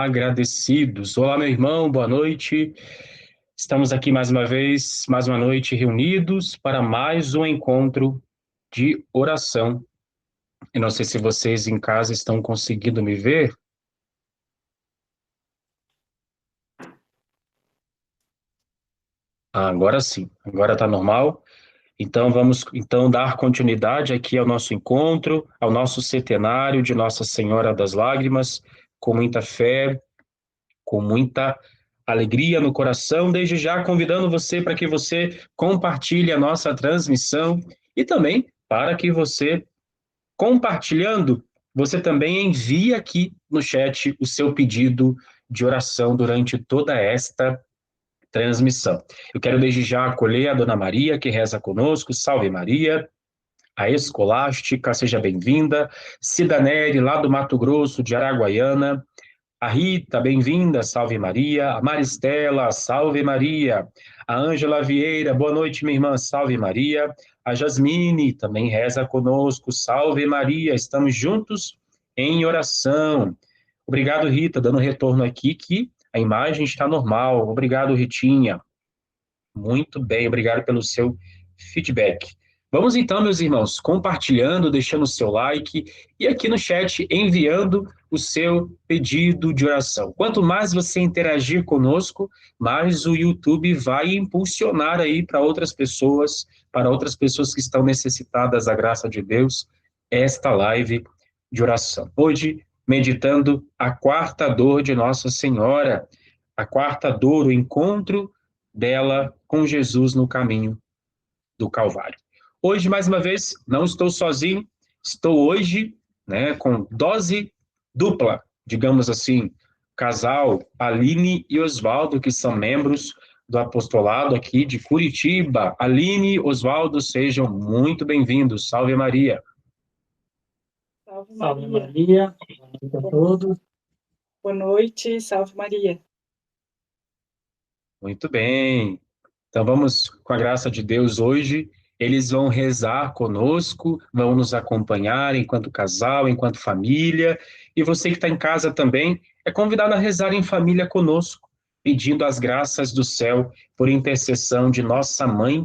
Agradecidos. Olá, meu irmão, boa noite. Estamos aqui mais uma vez, mais uma noite reunidos para mais um encontro de oração. Eu não sei se vocês em casa estão conseguindo me ver. Agora sim, agora está normal. Então vamos dar continuidade aqui ao nosso encontro, ao nosso centenário de Nossa Senhora das Lágrimas, com muita fé, com muita alegria no coração, desde já convidando você para que você compartilhe a nossa transmissão e também para que você, compartilhando, você também envie aqui no chat o seu pedido de oração durante toda esta transmissão. Eu quero desde já acolher a Dona Maria, que reza conosco, salve Maria, a Escolástica, seja bem-vinda, Cida Neri, lá do Mato Grosso, de Araguaiana, a Rita, bem-vinda, salve Maria. A Maristela, salve Maria. A Ângela Vieira, boa noite, minha irmã, salve Maria. A Jasmine também reza conosco, salve Maria. Estamos juntos em oração. Obrigado, Rita, dando retorno aqui que a imagem está normal. Obrigado, Ritinha. Muito bem, obrigado pelo seu feedback. Vamos então, meus irmãos, compartilhando, deixando o seu like e aqui no chat enviando o seu pedido de oração. Quanto mais você interagir conosco, mais o YouTube vai impulsionar aí para outras pessoas que estão necessitadas da graça de Deus, esta live de oração. Hoje, meditando a quarta dor de Nossa Senhora, a quarta dor, o encontro dela com Jesus no caminho do Calvário. Hoje, mais uma vez, não estou sozinho, estou hoje, né, com dose dupla, digamos assim, casal Aline e Oswaldo, que são membros do apostolado aqui de Curitiba. Aline e Oswaldo, sejam muito bem-vindos. Salve Maria. Salve Maria, boa noite a todos. Boa noite, salve Maria. Muito bem. Então vamos, com a graça de Deus, hoje, eles vão rezar conosco, vão nos acompanhar enquanto casal, enquanto família, e você que está em casa também é convidado a rezar em família conosco, pedindo as graças do céu por intercessão de nossa mãe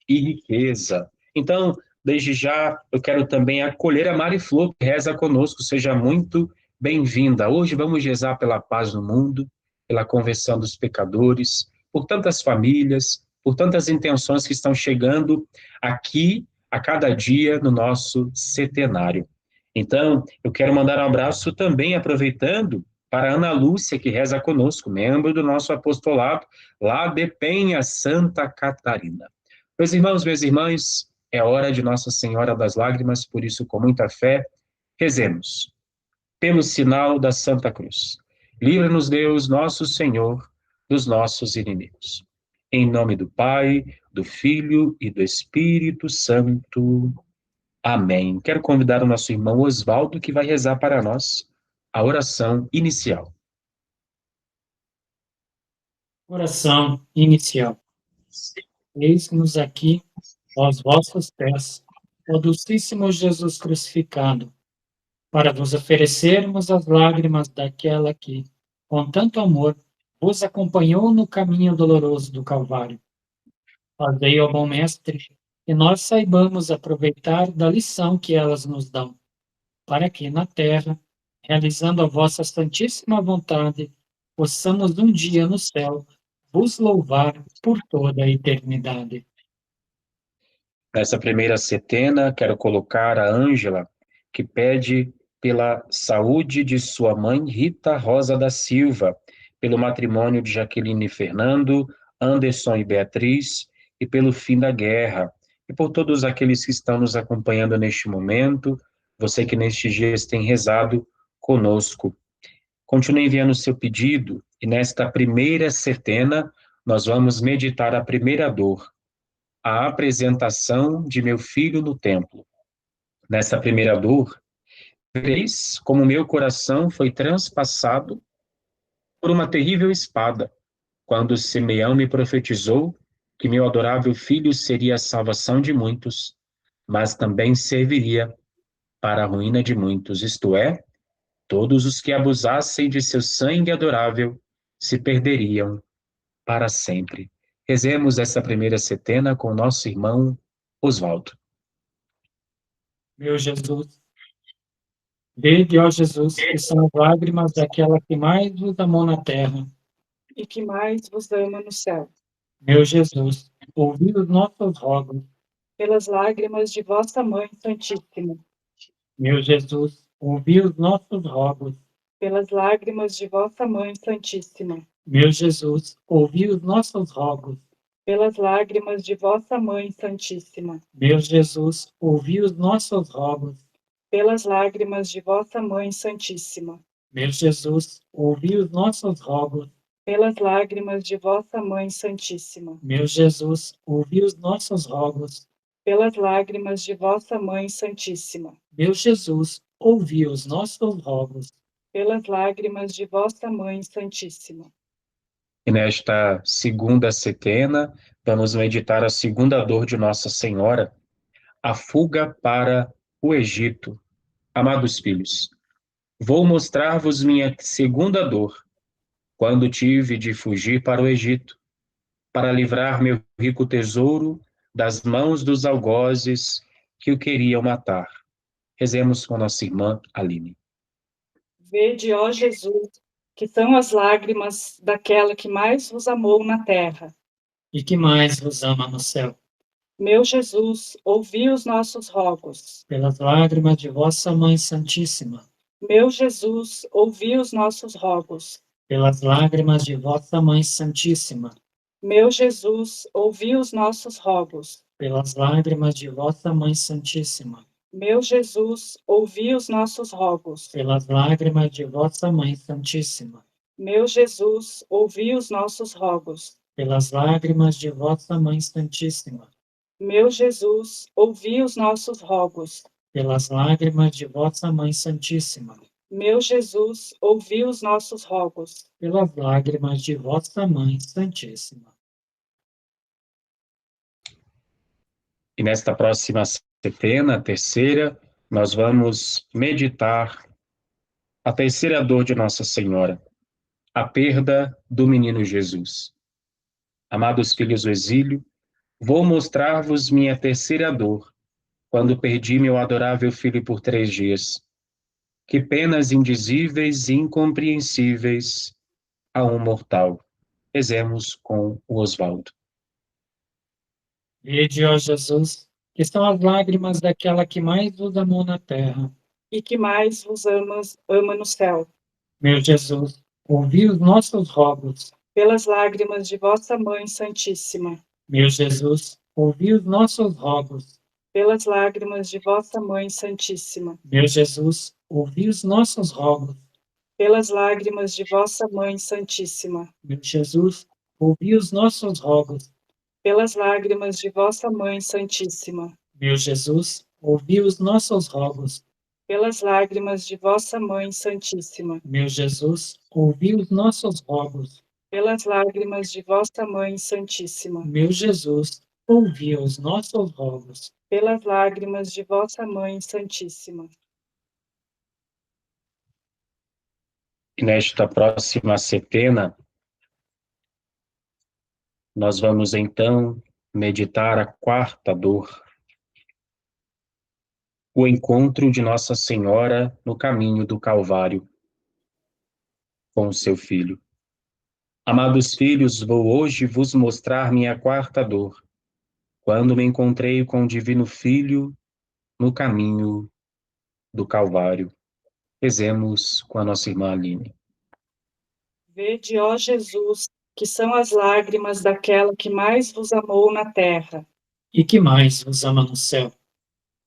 e riqueza. Então, desde já, eu quero também acolher a Mari Flor, que reza conosco, seja muito bem-vinda. Hoje vamos rezar pela paz no mundo, pela conversão dos pecadores, por tantas famílias, por tantas intenções que estão chegando aqui a cada dia no nosso centenário. Então, eu quero mandar um abraço também, aproveitando, para a Ana Lúcia, que reza conosco, membro do nosso apostolado, lá de Penha, Santa Catarina. Meus irmãos, minhas irmãs, é hora de Nossa Senhora das Lágrimas, por isso, com muita fé, rezemos. Pelo sinal da Santa Cruz. Livra-nos, Deus, nosso Senhor, dos nossos inimigos. Em nome do Pai, do Filho e do Espírito Santo. Amém. Quero convidar o nosso irmão Oswaldo, que vai rezar para nós a oração inicial. Oração inicial. Eis-nos aqui, aos vossos pés, ó Docíssimo Jesus crucificado, para vos oferecermos as lágrimas daquela que, com tanto amor, vos acompanhou no caminho doloroso do Calvário. Fazei, ó bom Mestre, que nós saibamos aproveitar da lição que elas nos dão, para que na terra, realizando a vossa santíssima vontade, possamos um dia no céu vos louvar por toda a eternidade. Nessa primeira setena, quero colocar a Ângela, que pede pela saúde de sua mãe Rita Rosa da Silva, pelo matrimônio de Jaqueline e Fernando, Anderson e Beatriz, e pelo fim da guerra, e por todos aqueles que estão nos acompanhando neste momento, você que nestes dias tem rezado conosco. Continue enviando o seu pedido, e nesta primeira setena, nós vamos meditar a primeira dor, a apresentação de meu filho no templo. Nessa primeira dor, vereis como meu coração foi transpassado por uma terrível espada, quando Simeão me profetizou que meu adorável filho seria a salvação de muitos, mas também serviria para a ruína de muitos, isto é, Todos os que abusassem de seu sangue adorável se perderiam para sempre. Rezemos essa primeira setena com nosso irmão Oswaldo. Meu Jesus, vede, ó Jesus, que são as lágrimas daquela que mais vos amou na terra. E que mais vos ama no céu. Meu Jesus, ouvi os nossos rogos. Pelas lágrimas de vossa Mãe Santíssima. Meu Jesus, ouvi os nossos rogos. Pelas lágrimas de vossa Mãe Santíssima. Meu Jesus, ouvi os nossos rogos. Pelas lágrimas de vossa Mãe Santíssima. Meu Jesus, ouvi os nossos rogos. Pelas lágrimas de vossa Mãe Santíssima. Meu Jesus, ouvi os nossos rogos. Pelas lágrimas de vossa Mãe Santíssima. Meu Jesus, ouvi os nossos rogos. Pelas lágrimas de vossa Mãe Santíssima. Meu Jesus, ouvi os nossos rogos. Pelas lágrimas de vossa Mãe Santíssima. E nesta segunda setena, vamos meditar a segunda dor de Nossa Senhora, a fuga para o Egito. Amados filhos, vou mostrar-vos minha segunda dor, quando tive de fugir para o Egito, para livrar meu rico tesouro das mãos dos algozes que o queriam matar. Rezemos com nossa irmã Aline. Vede, ó Jesus, que são as lágrimas daquela que mais vos amou na terra. E que mais vos ama no céu. Meu Jesus, ouvi os nossos rogos. Pelas lágrimas de vossa Mãe Santíssima. Meu Jesus, ouvi os nossos rogos. Pelas lágrimas de vossa Mãe Santíssima. Meu Jesus, ouvi os nossos rogos. Pelas lágrimas de vossa Mãe Santíssima. Meu Jesus, ouvi os nossos rogos. Pelas lágrimas de vossa Mãe Santíssima. Meu Jesus, ouvi os nossos rogos. Pelas lágrimas de vossa Mãe Santíssima. Meu Jesus, ouvi os nossos rogos. Pelas lágrimas de vossa Mãe Santíssima. Meu Jesus, ouvi os nossos rogos. Pelas lágrimas de vossa Mãe Santíssima. E nesta próxima setena, a terceira, nós vamos meditar a terceira dor de Nossa Senhora, a perda do menino Jesus. Amados filhos do exílio, vou mostrar-vos minha terceira dor, quando perdi meu adorável filho por 3 dias. Que penas indizíveis e incompreensíveis a um mortal. Rezemos com o Oswaldo. Vede, ó Jesus, que são as lágrimas daquela que mais vos amou na terra. E que mais vos ama no céu. Meu Jesus, ouvi os nossos rogos. Pelas lágrimas de vossa Mãe Santíssima. Meu Jesus, ouvi os nossos rogos. Pelas lágrimas de vossa Mãe Santíssima. Meu Jesus, ouvi os nossos rogos. Pelas lágrimas de vossa Mãe Santíssima. Meu Jesus, ouvi os nossos rogos. Pelas lágrimas de vossa Mãe Santíssima. Meu Jesus, ouvi os nossos rogos. Pelas lágrimas de vossa Mãe Santíssima. Meu Jesus, ouvi os nossos rogos. Pelas lágrimas de vossa Mãe Santíssima. Meu Jesus, ouvi os nossos rogos. Pelas lágrimas de vossa Mãe Santíssima. E nesta próxima setena, nós vamos então meditar a quarta dor, o encontro de Nossa Senhora no caminho do Calvário com o seu filho. Amados filhos, vou hoje vos mostrar minha quarta dor, quando me encontrei com o Divino Filho no caminho do Calvário. Rezemos com a nossa irmã Aline. Vede, ó Jesus, que são as lágrimas daquela que mais vos amou na terra. E que mais vos ama no céu.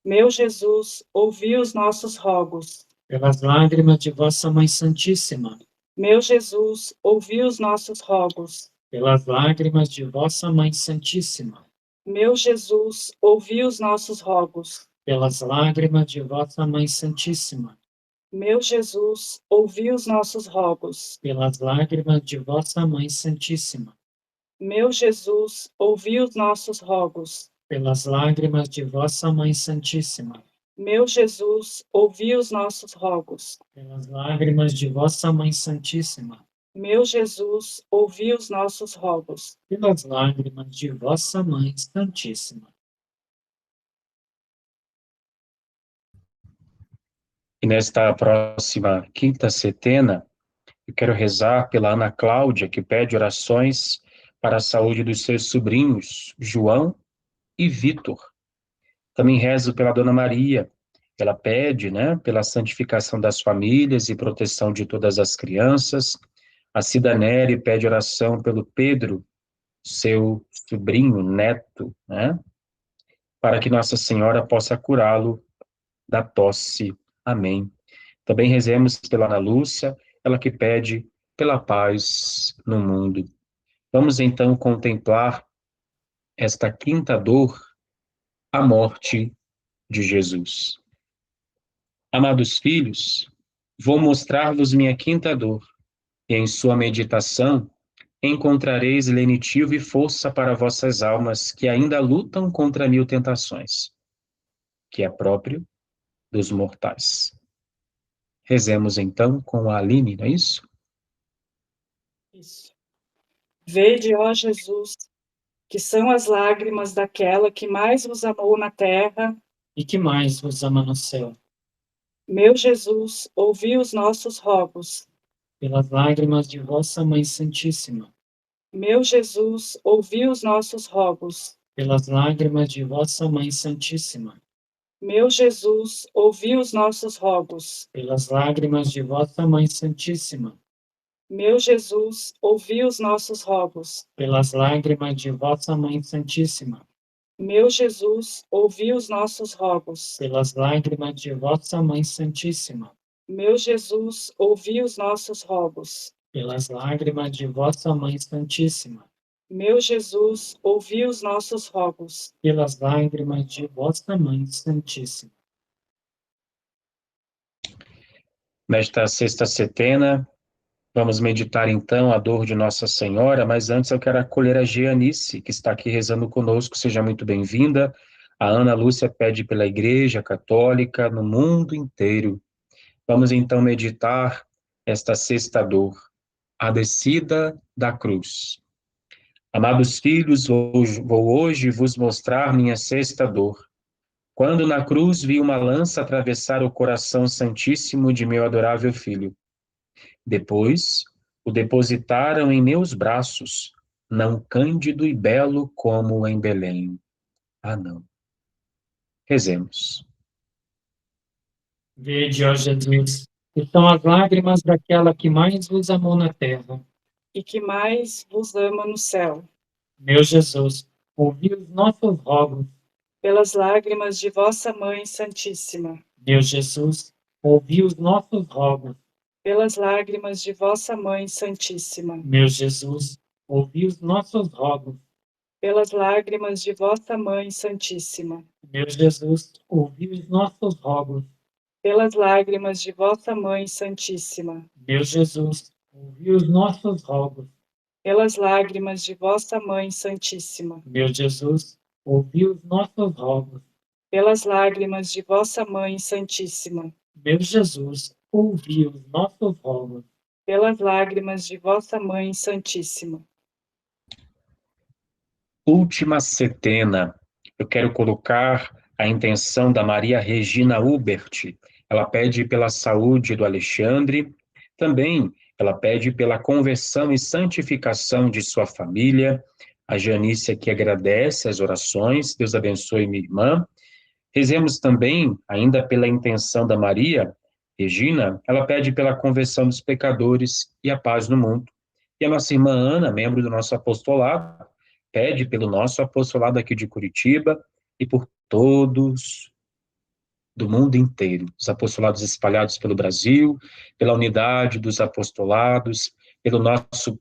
Meu Jesus, ouvi os nossos rogos. Pelas lágrimas de vossa Mãe Santíssima. Meu Jesus, ouvi os nossos rogos. Pelas lágrimas de vossa Mãe Santíssima. Meu Jesus, ouvi os nossos rogos. Pelas lágrimas de vossa Mãe Santíssima. Meu Jesus, ouvi os nossos rogos. Pelas lágrimas de vossa Mãe Santíssima. Meu Jesus, ouvi os nossos rogos. Pelas lágrimas de vossa Mãe Santíssima. Meu Jesus, ouvi os nossos rogos. Pelas lágrimas de vossa Mãe Santíssima, Meu Jesus, ouvi os nossos rogos. pelas lágrimas de vossa Mãe Santíssima. E nesta próxima quinta setena, eu quero rezar pela Ana Cláudia, que pede orações para a saúde dos seus sobrinhos, João e Vitor. Também rezo pela Dona Maria, ela pede, né, pela santificação das famílias e proteção de todas as crianças. A Cida Neri pede oração pelo Pedro, seu sobrinho, neto, né, para que Nossa Senhora possa curá-lo da tosse. Amém. Também rezemos pela Ana Lúcia, ela que pede pela paz no mundo. Vamos então contemplar esta quinta dor, a morte de Jesus. Amados filhos, vou mostrar-vos minha quinta dor, e em sua meditação encontrareis lenitivo e força para vossas almas que ainda lutam contra 1000 tentações, que é próprio dos mortais. Rezemos então com a Aline, não é isso? Isso. Vede, ó Jesus, que são as lágrimas daquela que mais vos amou na terra. E que mais vos ama no céu? Meu Jesus, ouvi os nossos rogos. Pelas lágrimas de vossa Mãe Santíssima, Meu Jesus, ouvi os nossos rogos. pelas lágrimas de vossa Mãe Santíssima, Meu Jesus, ouvi os nossos rogos. pelas lágrimas de vossa Mãe Santíssima, Meu Jesus, ouvi os nossos rogos. pelas lágrimas de vossa Mãe Santíssima, Meu Jesus, ouvi os nossos rogos. pelas lágrimas de vossa Mãe Santíssima, Meu Jesus, ouvi os nossos rogos. pelas lágrimas de vossa Mãe Santíssima, Meu Jesus, ouvi os nossos rogos. pelas lágrimas de vossa Mãe Santíssima. Nesta sexta setena, vamos meditar então a dor de Nossa Senhora, mas antes eu quero acolher a Gianice, que está aqui rezando conosco, seja muito bem-vinda. A Ana Lúcia pede pela Igreja Católica no mundo inteiro. Vamos então meditar esta sexta dor, a descida da cruz. Amados filhos, vou hoje vos mostrar minha sexta dor. Quando na cruz vi uma lança atravessar o coração santíssimo de meu adorável filho. Depois, o depositaram em meus braços, não cândido e belo como em Belém. Ah, não. Rezemos. Vede, ó Jesus, que são as lágrimas daquela que mais vos amou na terra. E que mais vos ama no céu. Meu Jesus, ouvi os nossos rogos. Pelas lágrimas de vossa Mãe Santíssima. Meu Jesus, ouvi os nossos rogos. Pelas lágrimas de vossa Mãe Santíssima. Meu Jesus, ouvi os nossos rogos. Pelas lágrimas de vossa Mãe Santíssima. Meu Jesus, ouvi os nossos rogos. Pelas lágrimas de vossa Mãe Santíssima. Meu Jesus, ouvi os nossos rogos. Pelas lágrimas de vossa Mãe Santíssima. Meu Jesus, ouvi os nossos rogos. Pelas lágrimas de vossa Mãe Santíssima. Meu Jesus, ouvi os nossos rogos. Pelas lágrimas de vossa Mãe Santíssima. Última setena. Eu quero colocar a intenção da Maria Regina Hubert. Ela pede pela saúde do Alexandre. Também ela pede pela conversão e santificação de sua família. A Janice aqui agradece as orações. Deus abençoe minha irmã. Rezemos também, ainda pela intenção da Maria Regina, ela pede pela conversão dos pecadores e a paz no mundo. E a nossa irmã Ana, membro do nosso apostolado, pede pelo nosso apostolado aqui de Curitiba e por todos do mundo inteiro, os apostolados espalhados pelo Brasil, pela unidade dos apostolados, pelo nosso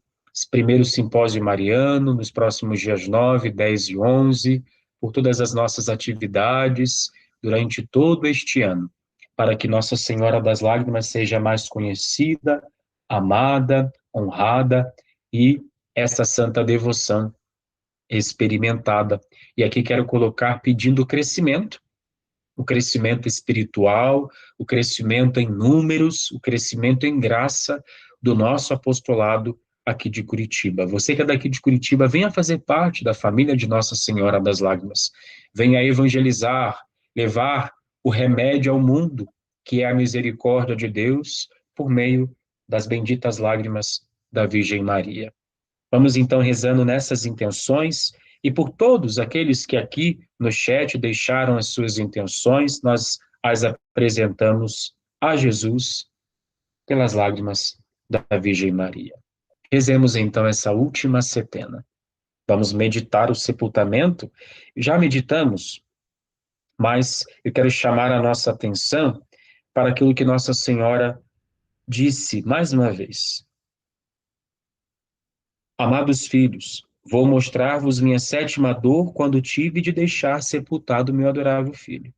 primeiro simpósio mariano, nos próximos dias 9, 10 e 11, por todas as nossas atividades durante todo este ano, para que Nossa Senhora das Lágrimas seja mais conhecida, amada, honrada e esta santa devoção experimentada. E aqui quero colocar pedindo crescimento o crescimento espiritual, o crescimento em números, o crescimento em graça do nosso apostolado aqui de Curitiba. Você que é daqui de Curitiba, venha fazer parte da família de Nossa Senhora das Lágrimas. Venha evangelizar, levar o remédio ao mundo, que é a misericórdia de Deus, por meio das benditas lágrimas da Virgem Maria. Vamos então rezando nessas intenções e por todos aqueles que aqui no chat deixaram as suas intenções, nós as apresentamos a Jesus pelas lágrimas da Virgem Maria. Rezemos então essa última setena. Vamos meditar o sepultamento. Já meditamos, mas eu quero chamar a nossa atenção para aquilo que Nossa Senhora disse mais uma vez. Amados filhos, vou mostrar-vos minha sétima dor quando tive de deixar sepultado meu adorável filho.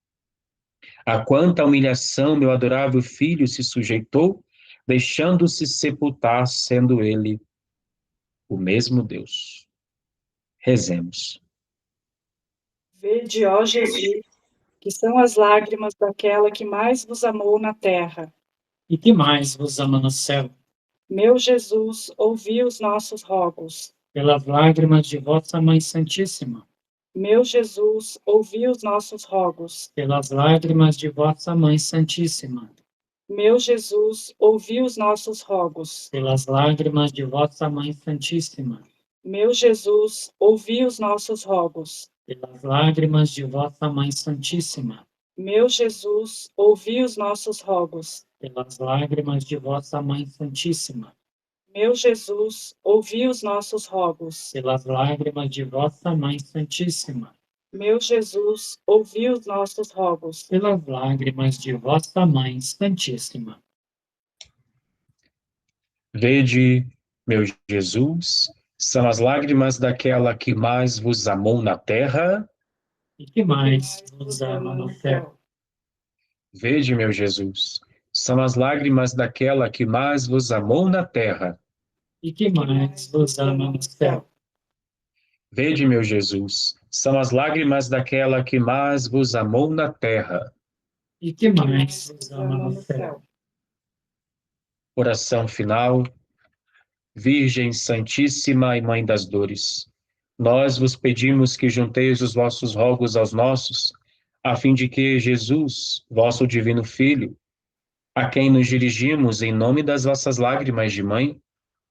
A quanta humilhação meu adorável filho se sujeitou, deixando-se sepultar, sendo ele o mesmo Deus. Rezemos. Vede, ó Jesus, que são as lágrimas daquela que mais vos amou na terra. E que mais vos ama no céu? Meu Jesus, ouvi os nossos rogos. Pelas lágrimas de vossa Mãe Santíssima. Meu Jesus, ouvi os nossos rogos. Pelas lágrimas de vossa Mãe Santíssima. Meu Jesus, ouvi os nossos rogos. Pelas lágrimas de vossa Mãe Santíssima. Meu Jesus, ouvi os nossos rogos. Pelas lágrimas de vossa Mãe Santíssima. Meu Jesus, ouvi os nossos rogos. Pelas lágrimas de vossa Mãe Santíssima. Meu Jesus, ouvi os nossos rogos. Pelas lágrimas de vossa Mãe Santíssima. Meu Jesus, ouvi os nossos rogos. Pelas lágrimas de vossa Mãe Santíssima. Vede, meu Jesus, são as lágrimas daquela que mais vos amou na terra. E que mais vos ama no céu. Vede, meu Jesus, são as lágrimas daquela que mais vos amou na terra. E que mais vos ama no céu. Vede, meu Jesus, são as lágrimas daquela que mais vos amou na terra. E que mais vos ama no céu. Oração final. Virgem Santíssima e Mãe das Dores, nós vos pedimos que junteis os vossos rogos aos nossos, a fim de que Jesus, vosso divino Filho, a quem nos dirigimos em nome das vossas lágrimas de mãe,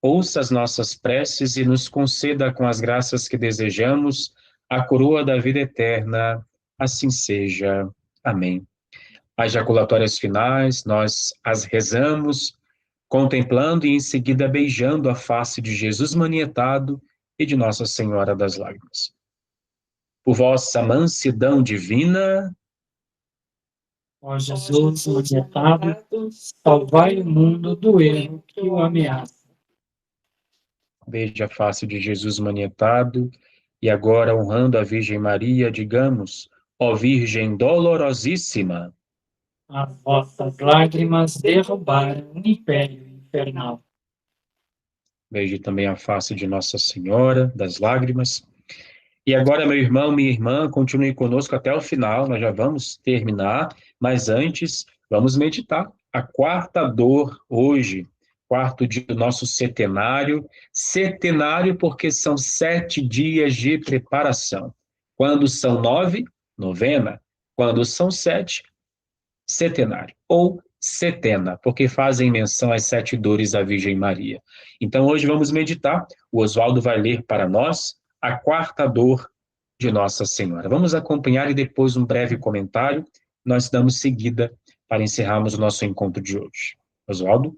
ouça as nossas preces e nos conceda com as graças que desejamos a coroa da vida eterna. Assim seja. Amém. As jaculatórias finais, nós as rezamos, contemplando e em seguida beijando a face de Jesus manietado e de Nossa Senhora das Lágrimas. Por vossa mansidão divina, Ó Jesus manietado, salvai o mundo do erro que o ameaça. beije a face de Jesus manietado, e agora, honrando a Virgem Maria, digamos, ó Virgem dolorosíssima, As vossas lágrimas derrubaram o império infernal. beije também a face de Nossa Senhora das Lágrimas. E agora, meu irmão, minha irmã, continue conosco até o final, nós já vamos terminar, mas antes, vamos meditar a quarta dor hoje, quarto dia do nosso setenário porque são 7 dias de preparação. Quando são 9, novena. Quando são 7, setenário, ou setena, porque fazem menção às 7 dores da Virgem Maria. Então, hoje vamos meditar, o Oswaldo vai ler para nós a quarta dor de Nossa Senhora. Vamos acompanhar e depois um breve comentário, nós damos seguida para encerrarmos o nosso encontro de hoje. Oswaldo?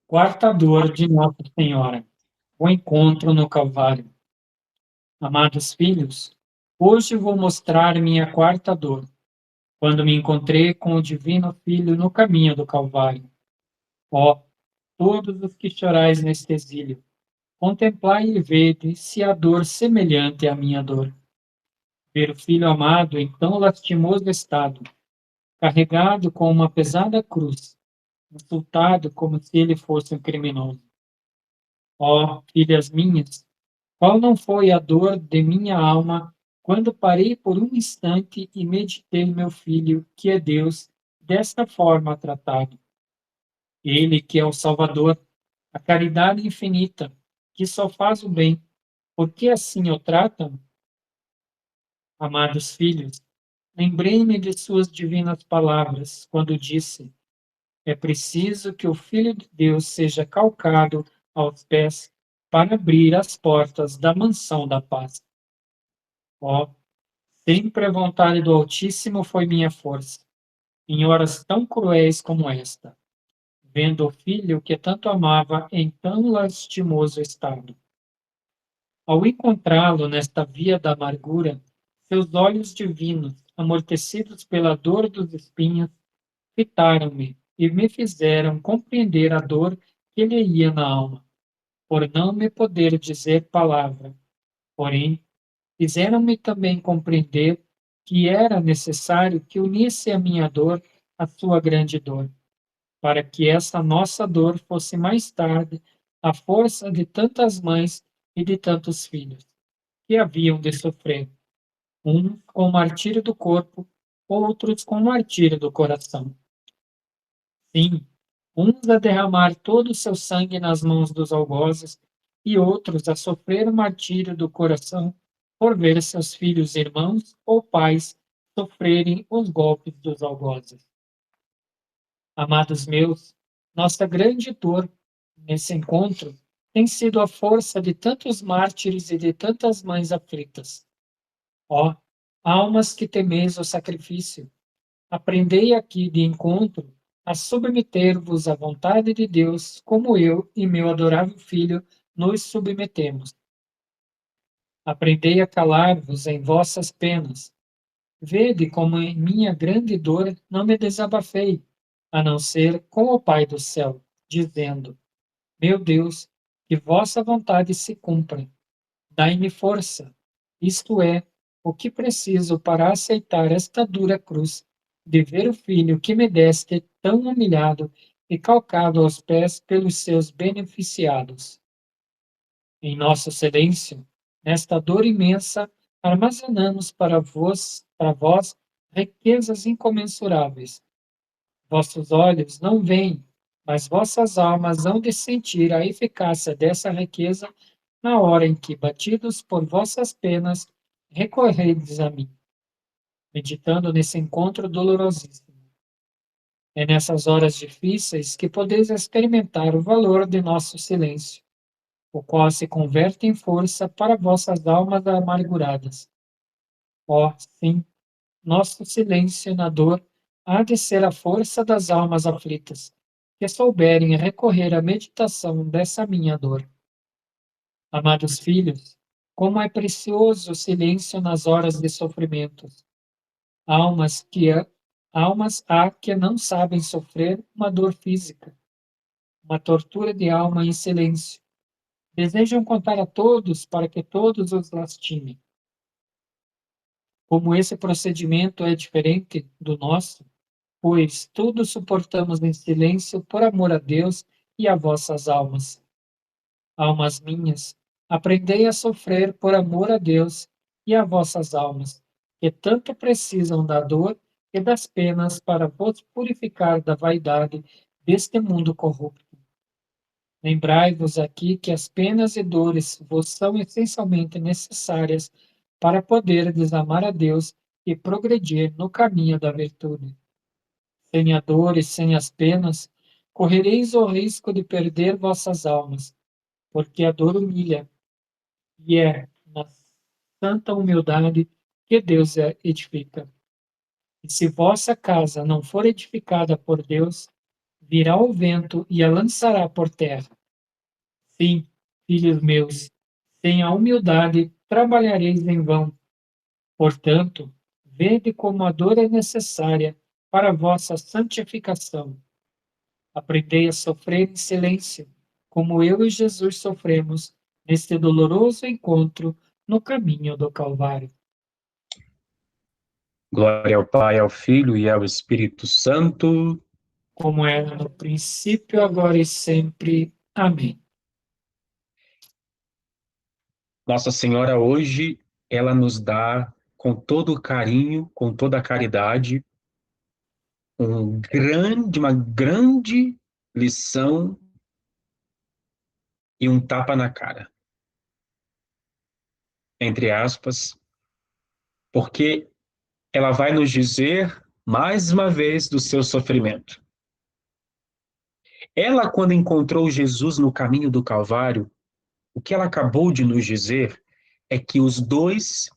Quarta dor de Nossa Senhora. O encontro no Calvário. Amados filhos, hoje vou mostrar minha quarta dor, quando me encontrei com o Divino Filho no caminho do Calvário. Ó, todos os que chorais neste exílio, contemplai e vede se há dor semelhante à minha dor. Ver o Filho amado em tão lastimoso estado, carregado com uma pesada cruz, insultado como se ele fosse um criminoso. Ó, filhas minhas, qual não foi a dor de minha alma quando parei por um instante e meditei meu filho, que é Deus, desta forma tratado. Ele que é o Salvador, a caridade infinita, que só faz o bem, por que assim o tratam? Amados filhos, lembrei-me de suas divinas palavras, quando disse: é preciso que o Filho de Deus seja calcado aos pés para abrir as portas da mansão da paz. Ó, sempre a vontade do Altíssimo foi minha força, em horas tão cruéis como esta, vendo o filho que tanto amava em tão lastimoso estado. Ao encontrá-lo nesta via da amargura, seus olhos divinos, amortecidos pela dor dos espinhos, fitaram-me e me fizeram compreender a dor que lhe ia na alma, por não me poder dizer palavra. Porém, fizeram-me também compreender que era necessário que unisse a minha dor à sua grande dor, para que essa nossa dor fosse mais tarde a força de tantas mães e de tantos filhos que haviam de sofrer, uns com o martírio do corpo, outros com o martírio do coração. Sim, uns a derramar todo o seu sangue nas mãos dos algozes, e outros a sofrer o martírio do coração por ver seus filhos, irmãos ou pais sofrerem os golpes dos algozes. Amados meus, nossa grande dor nesse encontro tem sido a força de tantos mártires e de tantas mães aflitas. Ó, almas que temeis o sacrifício, aprendei aqui de encontro a submeter-vos à vontade de Deus, como eu e meu adorável Filho nos submetemos. Aprendei a calar-vos em vossas penas. Vede como em minha grande dor não me desabafei, a não ser com o Pai do céu, dizendo: meu Deus, que vossa vontade se cumpra. Dai-me força, isto é, o que preciso para aceitar esta dura cruz, de ver o filho que me deste tão humilhado e calcado aos pés pelos seus beneficiados. Em nosso silêncio, nesta dor imensa, armazenamos para vós, riquezas incomensuráveis. Vossos olhos não veem, mas vossas almas hão de sentir a eficácia dessa riqueza na hora em que, batidos por vossas penas, recorredes a mim, meditando nesse encontro dolorosíssimo. É nessas horas difíceis que podeis experimentar o valor de nosso silêncio, o qual se converte em força para vossas almas amarguradas. Ó, sim, nosso silêncio na dor há de ser a força das almas aflitas, que souberem recorrer à meditação dessa minha dor. Amados filhos, como é precioso o silêncio nas horas de sofrimentos. Almas que almas há que não sabem sofrer uma dor física, uma tortura de alma em silêncio. Desejam contar a todos para que todos os lastimem. Como esse procedimento é diferente do nosso, pois tudo suportamos em silêncio por amor a Deus e a vossas almas. Almas minhas, aprendei a sofrer por amor a Deus e a vossas almas, que tanto precisam da dor e das penas para vos purificar da vaidade deste mundo corrupto. Lembrai-vos aqui que as penas e dores vos são essencialmente necessárias para poderdes amar a Deus e progredir no caminho da virtude. Sem a dor e sem as penas, correreis o risco de perder vossas almas, porque a dor humilha, e é na santa humildade que Deus a edifica. E se vossa casa não for edificada por Deus, virá o vento e a lançará por terra. Sim, filhos meus, sem a humildade trabalhareis em vão. Portanto, vede como a dor é necessária para a vossa santificação. Aprendei a sofrer em silêncio, como eu e Jesus sofremos neste doloroso encontro no caminho do Calvário. Glória ao Pai, ao Filho e ao Espírito Santo. Como era no princípio, agora e sempre. Amém. Nossa Senhora hoje ela nos dá, com todo o carinho, com toda a caridade, uma grande lição e um tapa na cara, entre aspas, porque ela vai nos dizer, mais uma vez, do seu sofrimento. Ela, quando encontrou Jesus no caminho do Calvário, o que ela acabou de nos dizer é que os dois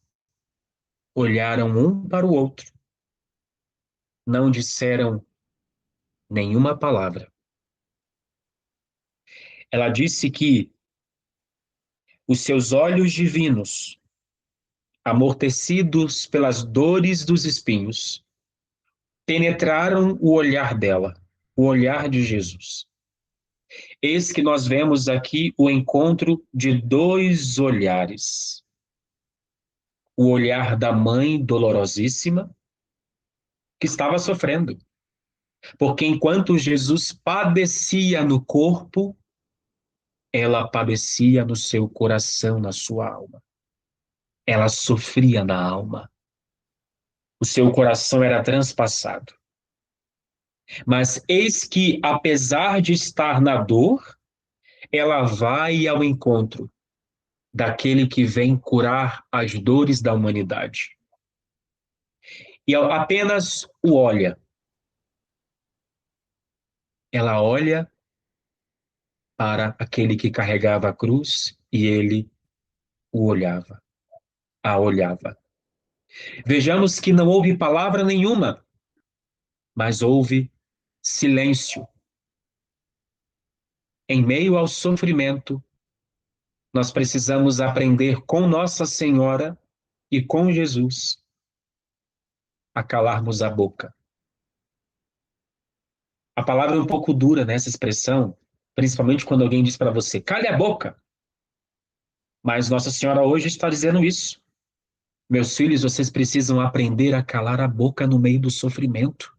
olharam um para o outro, não disseram nenhuma palavra. Ela disse que os seus olhos divinos, amortecidos pelas dores dos espinhos, penetraram o olhar dela, o olhar de Jesus. Eis que nós vemos aqui o encontro de dois olhares. O olhar da mãe dolorosíssima, que estava sofrendo. Porque enquanto Jesus padecia no corpo, ela padecia no seu coração, na sua alma. Ela sofria na alma. O seu coração era transpassado. Mas eis que, apesar de estar na dor, ela vai ao encontro daquele que vem curar as dores da humanidade. E apenas o olha. Ela olha para aquele que carregava a cruz e ele o olhava, a olhava. Vejamos que não houve palavra nenhuma, mas houve silêncio. Em meio ao sofrimento, nós precisamos aprender com Nossa Senhora e com Jesus a calarmos a boca. A palavra é um pouco dura nessa expressão, principalmente quando alguém diz para você, cale a boca. Mas Nossa Senhora hoje está dizendo isso. Meus filhos, vocês precisam aprender a calar a boca no meio do sofrimento.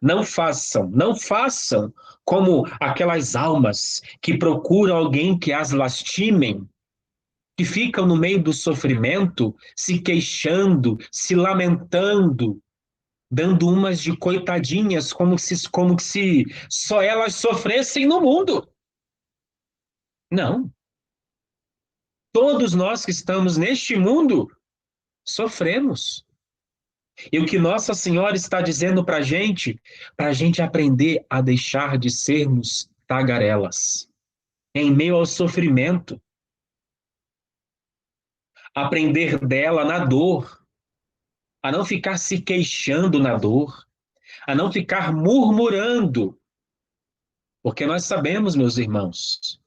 Não façam como aquelas almas que procuram alguém que as lastimem, que ficam no meio do sofrimento, se queixando, se lamentando, dando umas de coitadinhas, como se só elas sofressem no mundo. Não. Todos nós que estamos neste mundo sofremos. E o que Nossa Senhora está dizendo para a gente aprender a deixar de sermos tagarelas, em meio ao sofrimento, aprender dela na dor, a não ficar se queixando na dor, a não ficar murmurando, porque nós sabemos, meus irmãos,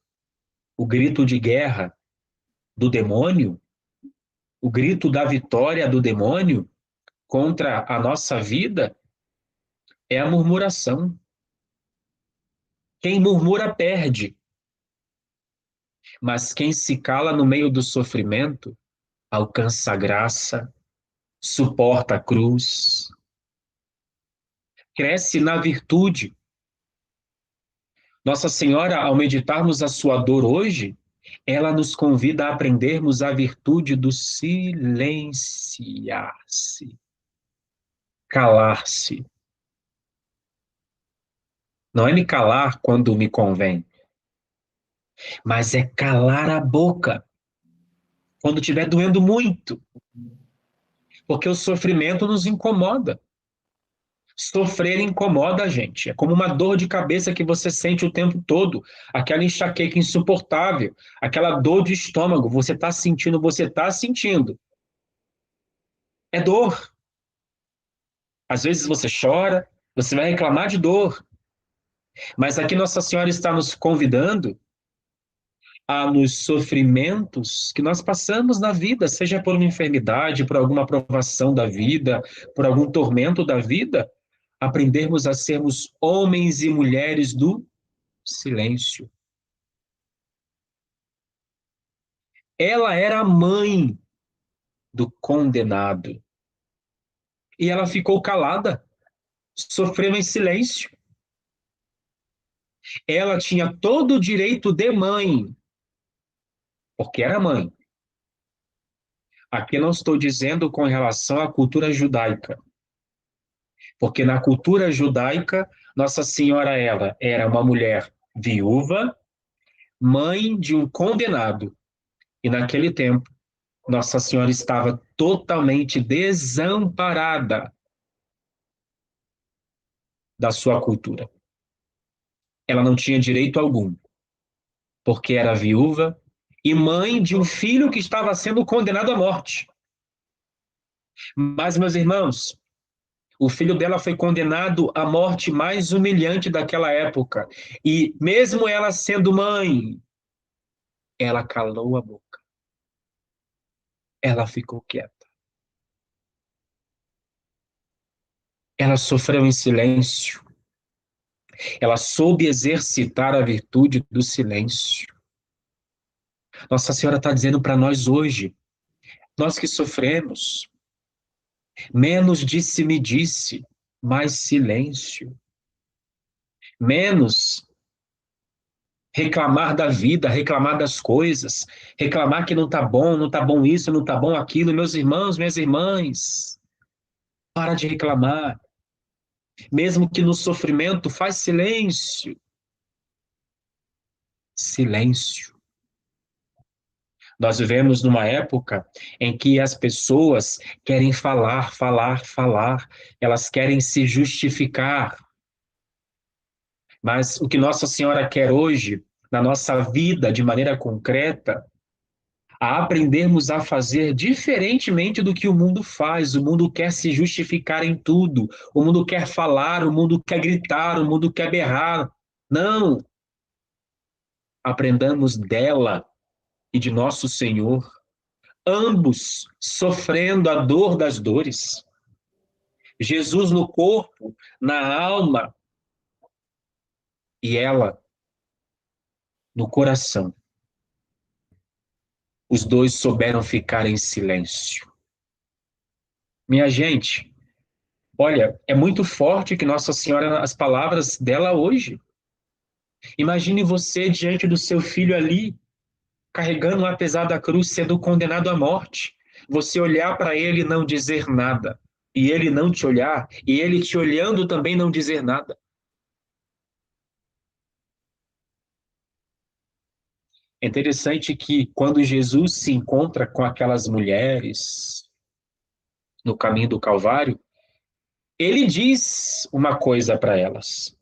o grito de guerra do demônio, o grito da vitória do demônio contra a nossa vida é a murmuração. Quem murmura perde, mas quem se cala no meio do sofrimento alcança a graça, suporta a cruz, cresce na virtude. Nossa Senhora, ao meditarmos a sua dor hoje, ela nos convida a aprendermos a virtude do silenciar-se, calar-se. Não é me calar quando me convém, mas é calar a boca quando estiver doendo muito, porque o sofrimento nos incomoda. Sofrer incomoda a gente. É como uma dor de cabeça que você sente o tempo todo, aquela enxaqueca insuportável, aquela dor de estômago. Você está sentindo, você está sentindo. É dor. Às vezes você chora, você vai reclamar de dor. Mas aqui Nossa Senhora está nos convidando a nos sofrimentos que nós passamos na vida, seja por uma enfermidade, por alguma provação da vida, por algum tormento da vida, aprendermos a sermos homens e mulheres do silêncio. Ela era a mãe do condenado. E ela ficou calada, sofreu em silêncio. Ela tinha todo o direito de mãe, porque era mãe. Aqui não estou dizendo com relação à cultura judaica, porque na cultura judaica, Nossa Senhora, ela era uma mulher viúva, mãe de um condenado. E naquele tempo, Nossa Senhora estava totalmente desamparada da sua cultura. Ela não tinha direito algum, porque era viúva e mãe de um filho que estava sendo condenado à morte. Mas, meus irmãos, o filho dela foi condenado à morte mais humilhante daquela época. E mesmo ela sendo mãe, ela calou a boca. Ela ficou quieta. Ela sofreu em silêncio. Ela soube exercitar a virtude do silêncio. Nossa Senhora está dizendo para nós hoje, nós que sofremos, menos disse-me-disse, mais silêncio. Menos reclamar da vida, reclamar das coisas, reclamar que não está bom isso, não está bom aquilo. Meus irmãos, minhas irmãs, para de reclamar. Mesmo que no sofrimento, faz silêncio. Silêncio. Nós vivemos numa época em que as pessoas querem falar, falar, falar. Elas querem se justificar. Mas o que Nossa Senhora quer hoje, na nossa vida, de maneira concreta, a aprendermos a fazer diferentemente do que o mundo faz. O mundo quer se justificar em tudo. O mundo quer falar, o mundo quer gritar, o mundo quer berrar. Não! Aprendamos dela e de nosso Senhor, ambos sofrendo a dor das dores. Jesus no corpo, na alma, e ela no coração. Os dois souberam ficar em silêncio. Minha gente, olha, é muito forte que Nossa Senhora, as palavras dela hoje. Imagine você diante do seu filho ali, carregando uma pesada cruz, sendo condenado à morte. Você olhar para ele e não dizer nada. E ele não te olhar, e ele te olhando também não dizer nada. É interessante que quando Jesus se encontra com aquelas mulheres no caminho do Calvário, ele diz uma coisa para elas: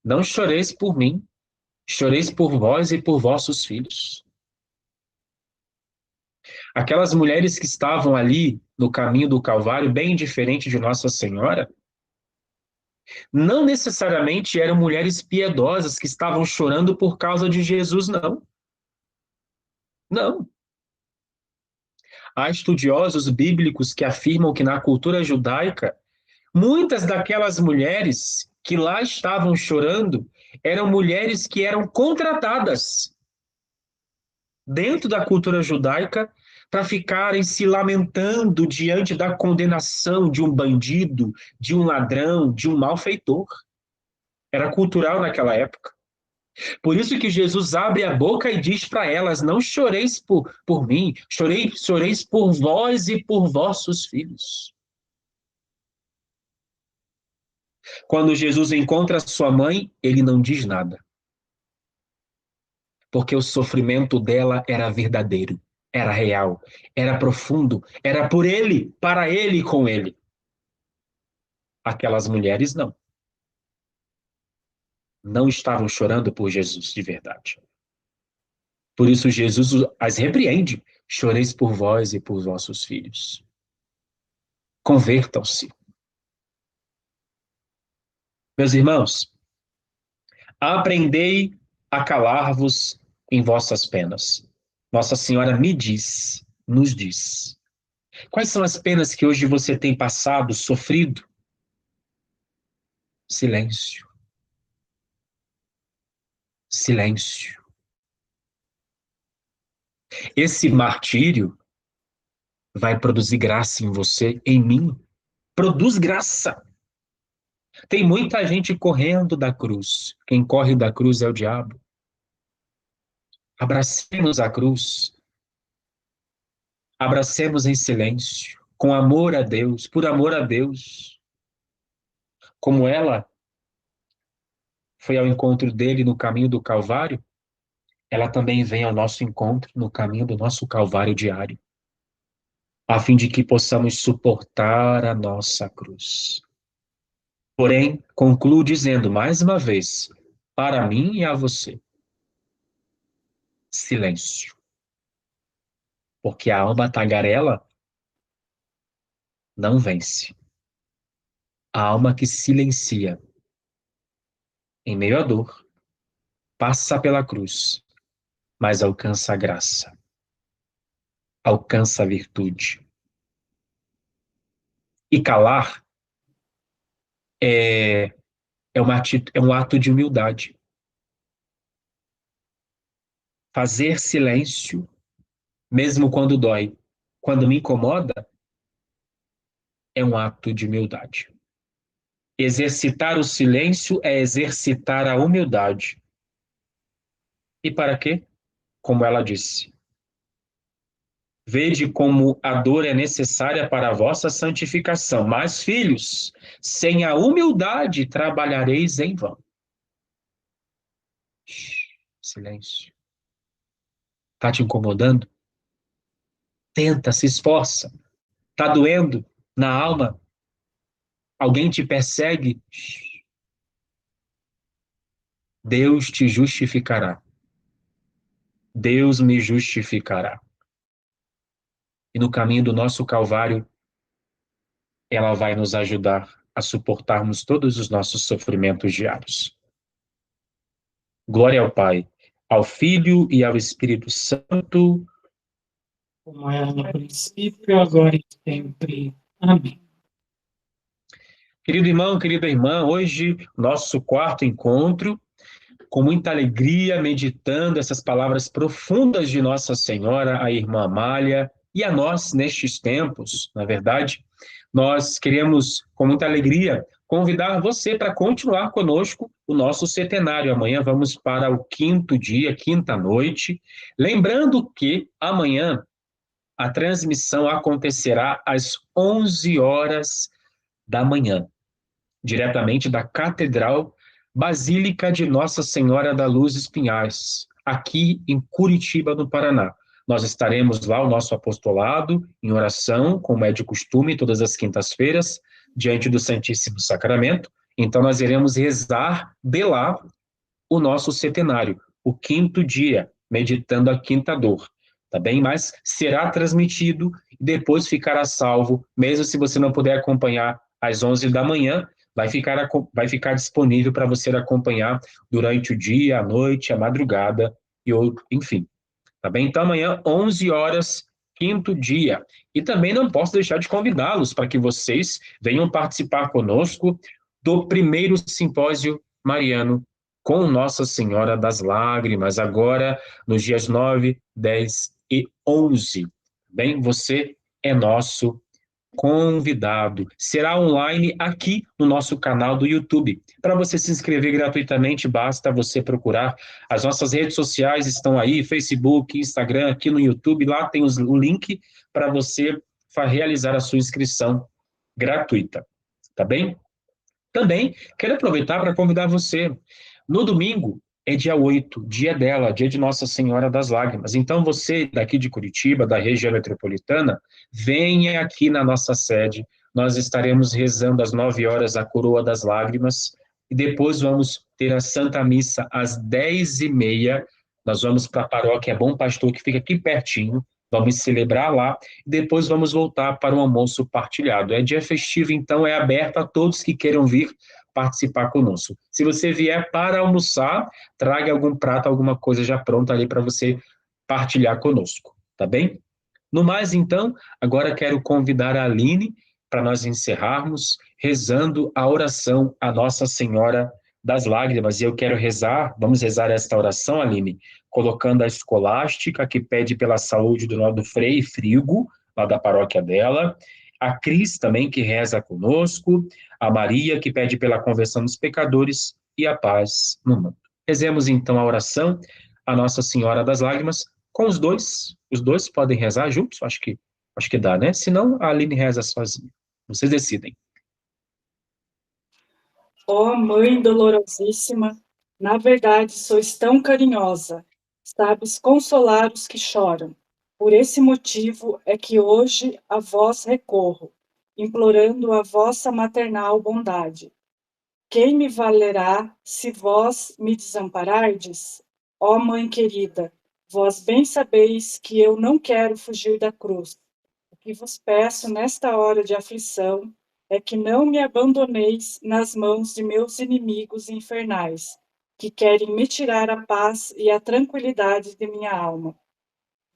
não choreis por mim, choreis por vós e por vossos filhos. Aquelas mulheres que estavam ali no caminho do Calvário, bem diferente de Nossa Senhora, não necessariamente eram mulheres piedosas que estavam chorando por causa de Jesus, não. Não. Há estudiosos bíblicos que afirmam que na cultura judaica, muitas daquelas mulheres que lá estavam chorando eram mulheres que eram contratadas dentro da cultura judaica para ficarem se lamentando diante da condenação de um bandido, de um ladrão, de um malfeitor. Era cultural naquela época. Por isso que Jesus abre a boca e diz para elas: não choreis por mim, choreis por vós e por vossos filhos. Quando Jesus encontra sua mãe, ele não diz nada. Porque o sofrimento dela era verdadeiro, era real, era profundo, era por ele, para ele e com ele. Aquelas mulheres não. Não estavam chorando por Jesus de verdade. Por isso Jesus as repreende: choreis por vós e por vossos filhos. Convertam-se. Meus irmãos, aprendei a calar-vos em vossas penas. Nossa Senhora me diz, nos diz. Quais são as penas que hoje você tem passado, sofrido? Silêncio. Silêncio. Esse martírio vai produzir graça em você, em mim. Produz graça. Tem muita gente correndo da cruz. Quem corre da cruz é o diabo. Abracemos a cruz. Abracemos em silêncio, com amor a Deus, por amor a Deus, como ela foi ao encontro dele no caminho do Calvário, ela também vem ao nosso encontro no caminho do nosso Calvário diário, a fim de que possamos suportar a nossa cruz. Porém, concluo dizendo mais uma vez, para mim e a você, silêncio. Porque a alma tagarela não vence. A alma que silencia, em meio à dor, passa pela cruz, mas alcança a graça, alcança a virtude. E calar é, é um ato de humildade. Fazer silêncio, mesmo quando dói, quando me incomoda, é um ato de humildade. Exercitar o silêncio é exercitar a humildade. E para quê? Como ela disse, vede como a dor é necessária para a vossa santificação. Mas, filhos, sem a humildade trabalhareis em vão. Silêncio. Está te incomodando? Tenta, se esforça. Está doendo na alma? Alguém te persegue? Deus te justificará. Deus me justificará. E no caminho do nosso Calvário, ela vai nos ajudar a suportarmos todos os nossos sofrimentos diários. Glória ao Pai, ao Filho e ao Espírito Santo, como era no princípio, agora e sempre. Amém. Querido irmão, querida irmã, hoje nosso quarto encontro, com muita alegria, meditando essas palavras profundas de Nossa Senhora, a irmã Amália, e a nós nestes tempos, na verdade, nós queremos, com muita alegria, convidar você para continuar conosco o nosso centenário. Amanhã vamos para o quinto dia, quinta noite. Lembrando que amanhã a transmissão acontecerá às 11 horas da manhã, diretamente da Catedral Basílica de Nossa Senhora da Luz Espinhais, aqui em Curitiba, no Paraná. Nós estaremos lá, o nosso apostolado, em oração, como é de costume, todas as quintas-feiras, diante do Santíssimo Sacramento. Então, nós iremos rezar de lá o nosso centenário, o quinto dia, meditando a quinta dor, tá bem? Mas será transmitido e depois ficará salvo, mesmo se você não puder acompanhar às 11 da manhã, vai ficar disponível para você acompanhar durante o dia, a noite, a madrugada, e enfim, tá bem? Então amanhã, 11 horas, quinto dia. E também não posso deixar de convidá-los para que vocês venham participar conosco do primeiro simpósio mariano com Nossa Senhora das Lágrimas, agora nos dias 9, 10 e 11. Bem, você é nosso convidado. Será online aqui no nosso canal do YouTube. Para você se inscrever gratuitamente, basta você procurar. As nossas redes sociais estão aí, Facebook, Instagram, aqui no YouTube. Lá tem o link para você realizar a sua inscrição gratuita. Tá bem? Também quero aproveitar para convidar você. No domingo é dia 8, dia dela, dia de Nossa Senhora das Lágrimas. Então você daqui de Curitiba, da região metropolitana, venha aqui na nossa sede. Nós estaremos rezando às 9 horas a Coroa das Lágrimas e depois vamos ter a Santa Missa às 10h30. Nós vamos para a paróquia Bom Pastor, que fica aqui pertinho. Vamos celebrar lá e depois vamos voltar para o almoço partilhado. É dia festivo, então é aberto a todos que queiram vir participar conosco. Se você vier para almoçar, traga algum prato, alguma coisa já pronta ali para você partilhar conosco, tá bem? No mais, então, agora quero convidar a Aline para nós encerrarmos rezando a oração à Nossa Senhora das Lágrimas. E eu quero rezar, vamos rezar esta oração, Aline, colocando a escolástica, que pede pela saúde do Frei Frigo, lá da paróquia dela, a Cris também, que reza conosco, a Maria, que pede pela conversão dos pecadores, e a paz no mundo. Rezemos então a oração à Nossa Senhora das Lágrimas com os dois podem rezar juntos, acho que Acho que dá, né? Se não, a Aline reza sozinha. Vocês decidem. Ó Mãe dolorosíssima, na verdade sois tão carinhosa, sabes consolar os que choram. Por esse motivo é que hoje a vós recorro, implorando a vossa maternal bondade. Quem me valerá se vós me desamparardes? Ó Mãe querida, vós bem sabeis que eu não quero fugir da cruz. O que vos peço nesta hora de aflição é que não me abandoneis nas mãos de meus inimigos infernais, que querem me tirar a paz e a tranquilidade de minha alma.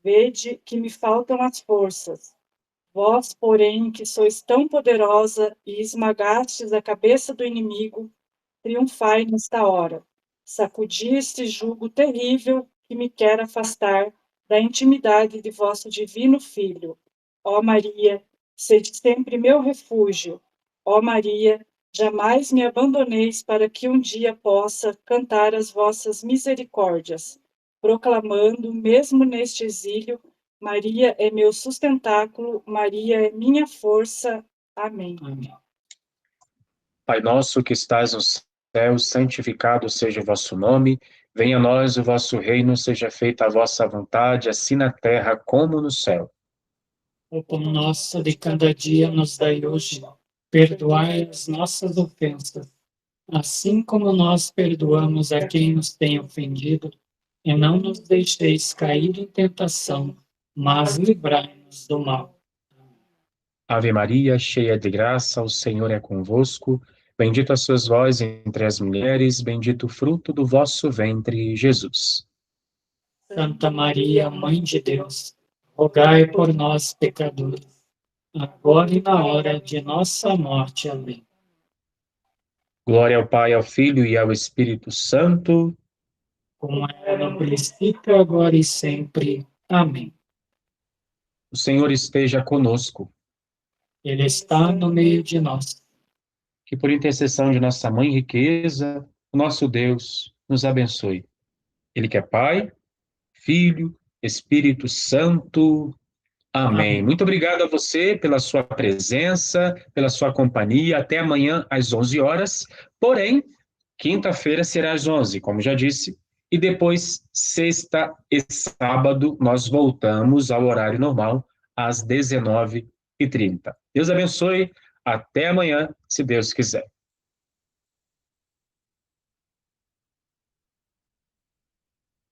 Vede que me faltam as forças. Vós, porém, que sois tão poderosa e esmagastes a cabeça do inimigo, triunfai nesta hora. Sacudi este jugo terrível que me quer afastar da intimidade de vosso divino Filho. Ó Maria, sede sempre meu refúgio. Ó Maria, jamais me abandoneis para que um dia possa cantar as vossas misericórdias, proclamando, mesmo neste exílio, Maria é meu sustentáculo, Maria é minha força. Amém. Amém. Pai nosso que estais no céu, santificado seja o vosso nome. Venha a nós o vosso reino, seja feita a vossa vontade, assim na terra como no céu. O pão nosso de cada dia nos dai hoje. Perdoai as nossas ofensas, assim como nós perdoamos a quem nos tem ofendido. E não nos deixeis cair em tentação, mas livrai-nos do mal. Ave Maria, cheia de graça, o Senhor é convosco. Bendita sois vós entre as mulheres, bendito o fruto do vosso ventre, Jesus. Santa Maria, Mãe de Deus, rogai por nós, pecadores, agora e na hora de nossa morte. Amém. Glória ao Pai, ao Filho e ao Espírito Santo. Como era no princípio, agora e sempre. Amém. O Senhor esteja conosco. Ele está no meio de nós. Que por intercessão de nossa Mãe Riqueza, o nosso Deus nos abençoe. Ele que é Pai, Filho, Espírito Santo. Amém. Amém. Muito obrigado a você pela sua presença, pela sua companhia. Até amanhã às 11 horas. Porém, quinta-feira será às 11, como já disse. E depois, sexta e sábado, nós voltamos ao horário normal, às 19h30. Deus abençoe. Até amanhã, se Deus quiser.